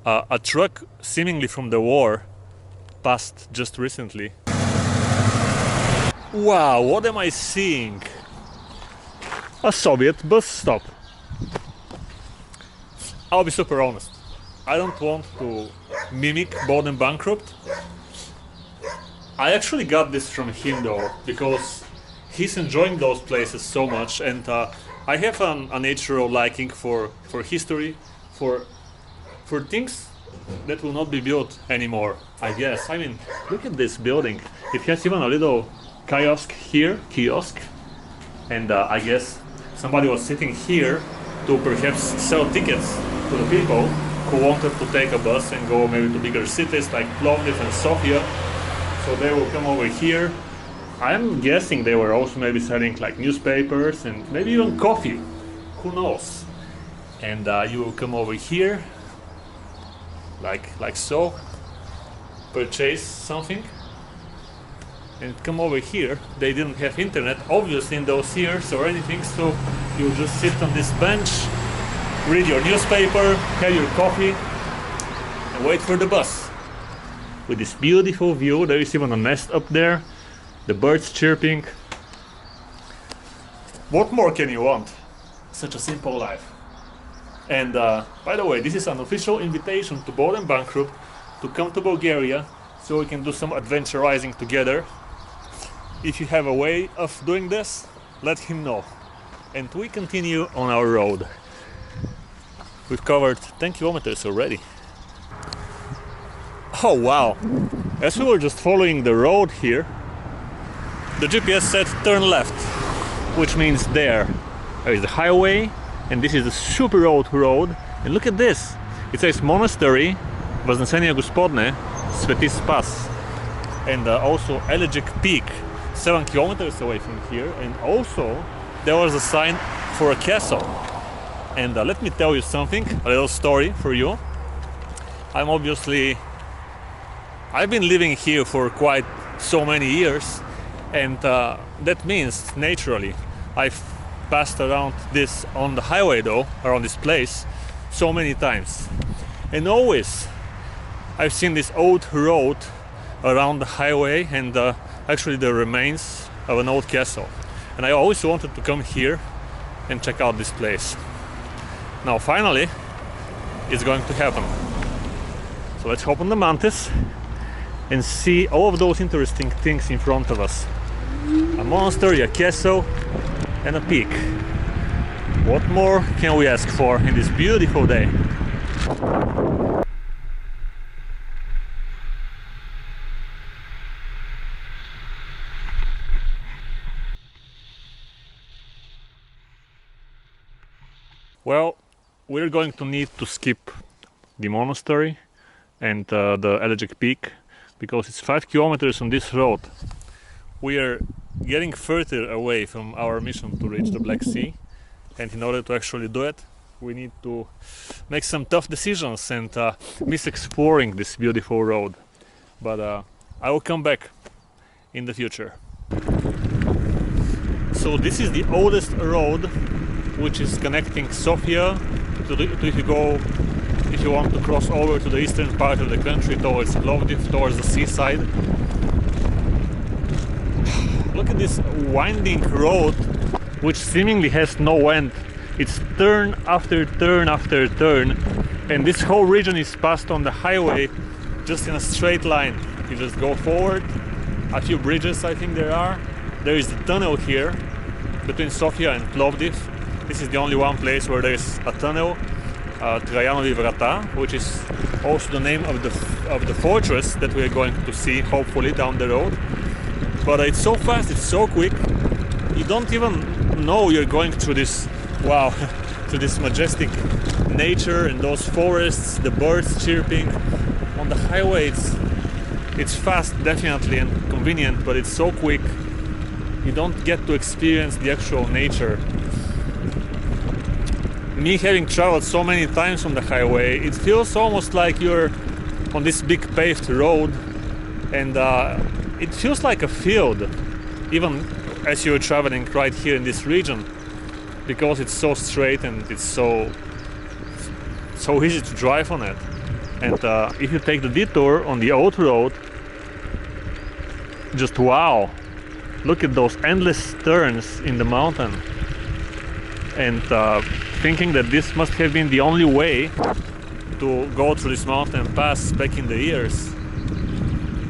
A truck seemingly from the war passed just recently. Wow, what am I seeing? A Soviet bus stop. I'll be super honest. I don't want to mimic Bankrupt. I actually got this from him though, because he's enjoying those places so much, and I have a natural liking for history, for things that will not be built anymore, I guess. I mean, look at this building. It has even a little kiosk here, and I guess somebody was sitting here to perhaps sell tickets to the people who wanted to take a bus and go maybe to bigger cities like Plovdiv and Sofia. So they will come over here. I'm guessing they were also maybe selling like newspapers and maybe even coffee, who knows. And you will come over here, like so, purchase something, and come over here. They didn't have internet obviously in those years or anything, so you just sit on this bench, read your newspaper, have your coffee, and wait for the bus. With this beautiful view. There is even a nest up there, the birds chirping. What more can you want? Such a simple life. And by the way, this is an official invitation to Bankrupt to come to Bulgaria so we can do some adventurizing together. If you have a way of doing this, let him know. And we continue on our road. We've covered 10 kilometers already. Oh wow! As we were just following the road here, the GPS said turn left, which means there is the highway, and this is the super road. And look at this! It says Monastery Вознесения Господне Sveti Spas, and also Elegic Peak, 7 kilometers away from here. And also there was a sign for a castle. And let me tell you something, a little story for you. I've been living here for quite so many years, and that means naturally I've passed around this on the highway though, around this place, so many times. And always I've seen this old road around the highway, and actually the remains of an old castle. And I always wanted to come here and check out this place. Now finally it's going to happen. So let's hop on the Mantis and see all of those interesting things in front of us. A monastery, a castle, and a peak. What more can we ask for in this beautiful day? Well, we're going to need to skip the monastery and the Elegic Peak, because it's 5 kilometers on this road. We are getting further away from our mission to reach the Black Sea, and in order to actually do it, we need to make some tough decisions and miss exploring this beautiful road. But I will come back in the future. So this is the oldest road which is connecting Sofia if you want to cross over to the eastern part of the country towards Plovdiv, towards the seaside. Look at this winding road, which seemingly has no end. It's turn after turn after turn, and this whole region is passed on the highway just in a straight line. You just go forward, a few bridges I think there are. There is the tunnel here between Sofia and Plovdiv. This is the only one place where there is a tunnel, Traianovi Vrata, which is also the name of the fortress that we are going to see hopefully down the road. But it's so fast, it's so quick, you don't even know you're going through this, wow, through this majestic nature and those forests, the birds chirping. On the highway it's fast definitely and convenient, but it's so quick you don't get to experience the actual nature. Me having traveled so many times on the highway, it feels almost like you're on this big paved road, and it feels like a field, even as you're traveling right here in this region, because it's so straight and it's so easy to drive on it. And if you take the detour on the old road, just wow, look at those endless turns in the mountain. And thinking that this must have been the only way to go through this mountain pass back in the years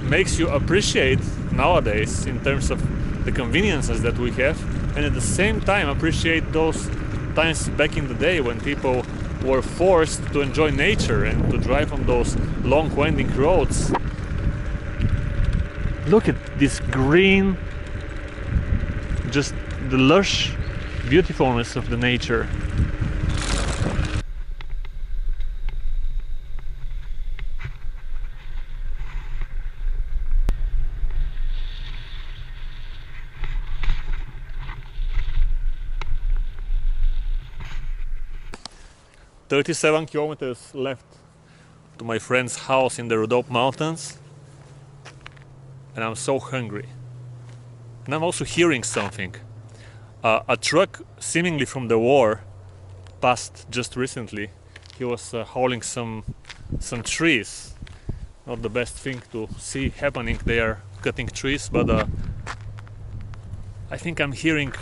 makes you appreciate nowadays in terms of the conveniences that we have, and at the same time appreciate those times back in the day when people were forced to enjoy nature and to drive on those long winding roads. Look at this green, just the lush beautifulness of the nature. "37 kilometers left to my friend's house in the Rhodope Mountains, and I'm so hungry. And I'm also hearing something. A truck, seemingly from the war, passed just recently. He was hauling some trees. Not the best thing to see happening there, cutting trees, but I think I'm hearing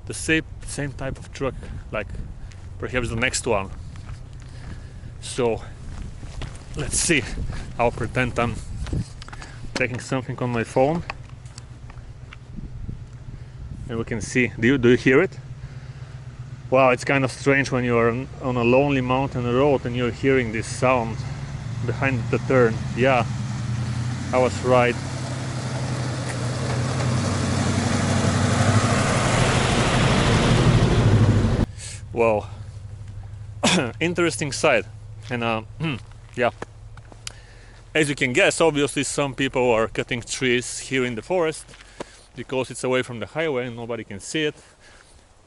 the same type of truck, like perhaps the next one. So let's see. I'll pretend I'm checking something on my phone, and we can see. Do you hear it? Wow, it's kind of strange when you're on a lonely mountain road and you're hearing this sound behind the turn. Yeah, I was right. Well, interesting sight. And yeah, as you can guess, obviously some people are cutting trees here in the forest because it's away from the highway and nobody can see it,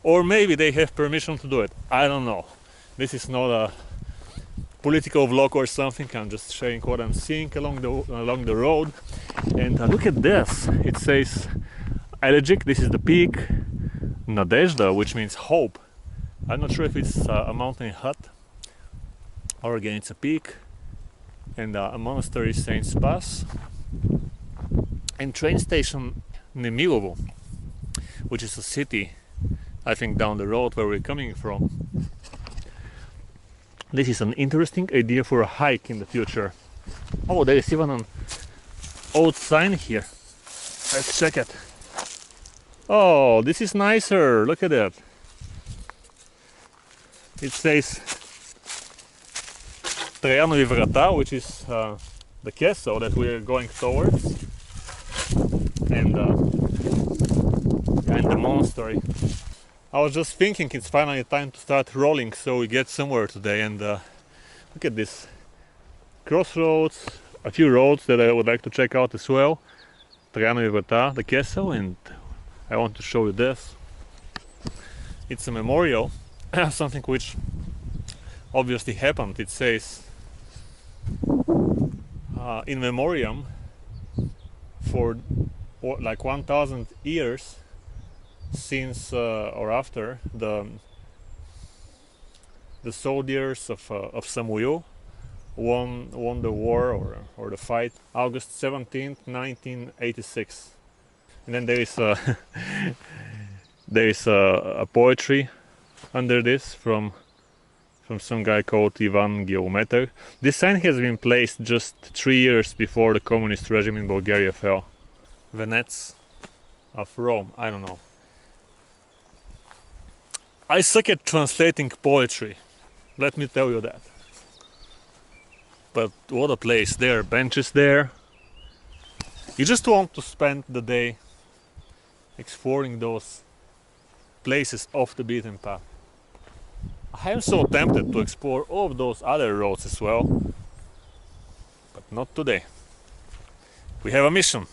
or maybe they have permission to do it. I don't know. This is not a political vlog or something. I'm just sharing what I'm seeing along the road. And look at this. It says Elegic. This is the peak Nadezhda, which means hope. I'm not sure if it's a mountain hut or again it's a peak, and a monastery, Saint Spas, and train station Nemilovo, which is a city, I think, down the road where we're coming from. This is an interesting idea for a hike in the future. Oh, there is even an old sign here. Let's check it. Oh, this is nicer. Look at that. It says Trajanovi Vrata, which is the castle that we're going towards, and the monastery. I was just thinking it's finally time to start rolling, so we get somewhere today. And look at this crossroads, a few roads that I would like to check out as well. Trajanovi Vrata, the castle, and I want to show you this. It's a memorial, something which obviously happened. It says in memoriam for like 1000 years since or after the soldiers of Samuil won the war or the fight, August 17th, 1986. And then there is a poetry under this from some guy called Ivan Geometer. This sign has been placed just 3 years before the communist regime in Bulgaria fell. Venets of Rome, I don't know. I suck at translating poetry, let me tell you that. But what a place. There are benches there. You just want to spend the day exploring those places off the beaten path. I am so tempted to explore all of those other roads as well, but not today. We have a mission.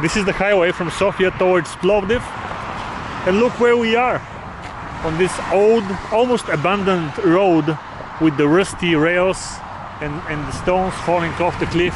This is the highway from Sofia towards Plovdiv, and look where we are, on this old, almost abandoned road with the rusty rails and the stones falling off the cliff.